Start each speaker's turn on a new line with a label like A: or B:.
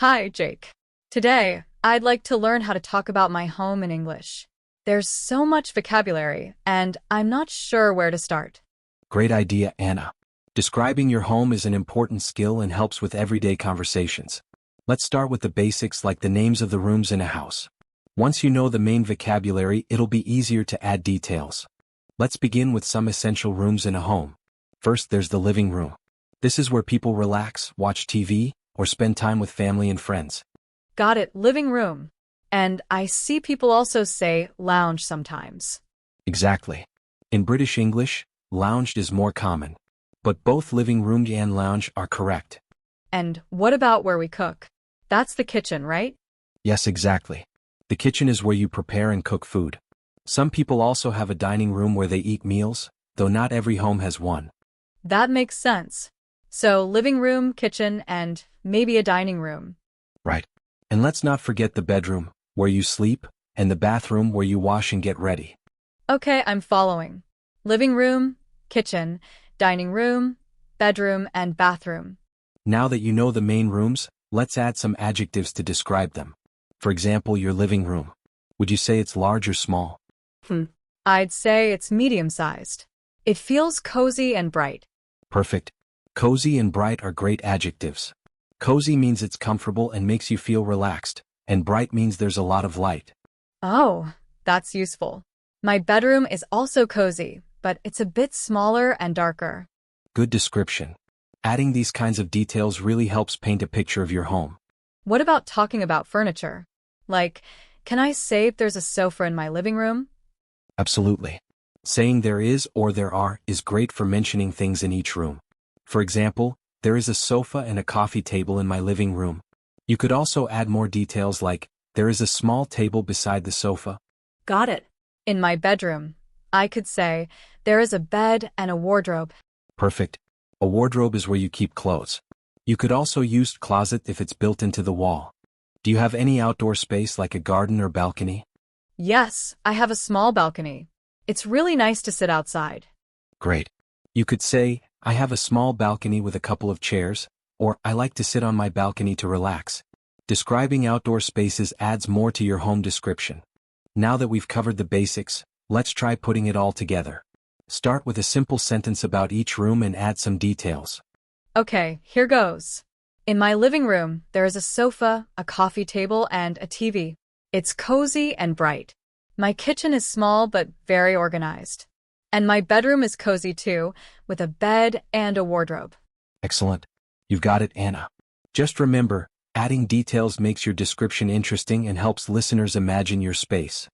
A: Hi, Jake. Today, I'd like to learn how to talk about my home in English. There's so much vocabulary, and I'm not sure where to start.
B: Great idea, Anna. Describing your home is an important skill and helps with everyday conversations. Let's start with the basics like the names of the rooms in a house. Once you know the main vocabulary, it'll be easier to add details. Let's begin with some essential rooms in a home. First, there's the living room. This is where people relax, watch TV, or spend time with family and friends.
A: Got it, living room. And I see people also say lounge sometimes.
B: Exactly. In British English, lounged is more common. But both living room and lounge are correct.
A: And what about where we cook? That's the kitchen, right?
B: Yes, exactly. The kitchen is where you prepare and cook food. Some people also have a dining room where they eat meals, though not every home has one.
A: That makes sense. So, living room, kitchen, and maybe a dining room.
B: Right. And let's not forget the bedroom, where you sleep, and the bathroom where you wash and get ready.
A: Okay, I'm following. Living room, kitchen, dining room, bedroom, and bathroom.
B: Now that you know the main rooms, let's add some adjectives to describe them. For example, your living room. Would you say it's large or small?
A: I'd say it's medium-sized. It feels cozy and bright.
B: Perfect. Cozy and bright are great adjectives. Cozy means it's comfortable and makes you feel relaxed, and bright means there's a lot of light.
A: Oh, that's useful. My bedroom is also cozy, but it's a bit smaller and darker.
B: Good description. Adding these kinds of details really helps paint a picture of your home.
A: What about talking about furniture? Like, can I say if there's a sofa in my living room?
B: Absolutely. Saying there is or there are is great for mentioning things in each room. For example, there is a sofa and a coffee table in my living room. You could also add more details like, there is a small table beside the sofa.
A: Got it. In my bedroom, I could say, there is a bed and a wardrobe.
B: Perfect. A wardrobe is where you keep clothes. You could also use closet if it's built into the wall. Do you have any outdoor space like a garden or balcony?
A: Yes, I have a small balcony. It's really nice to sit outside.
B: Great. You could say, I have a small balcony with a couple of chairs, or I like to sit on my balcony to relax. Describing outdoor spaces adds more to your home description. Now that we've covered the basics, let's try putting it all together. Start with a simple sentence about each room and add some details.
A: Okay, here goes. In my living room, there is a sofa, a coffee table, and a TV. It's cozy and bright. My kitchen is small but very organized. And my bedroom is cozy too, with a bed and a wardrobe.
B: Excellent. You've got it, Anna. Just remember, adding details makes your description interesting and helps listeners imagine your space.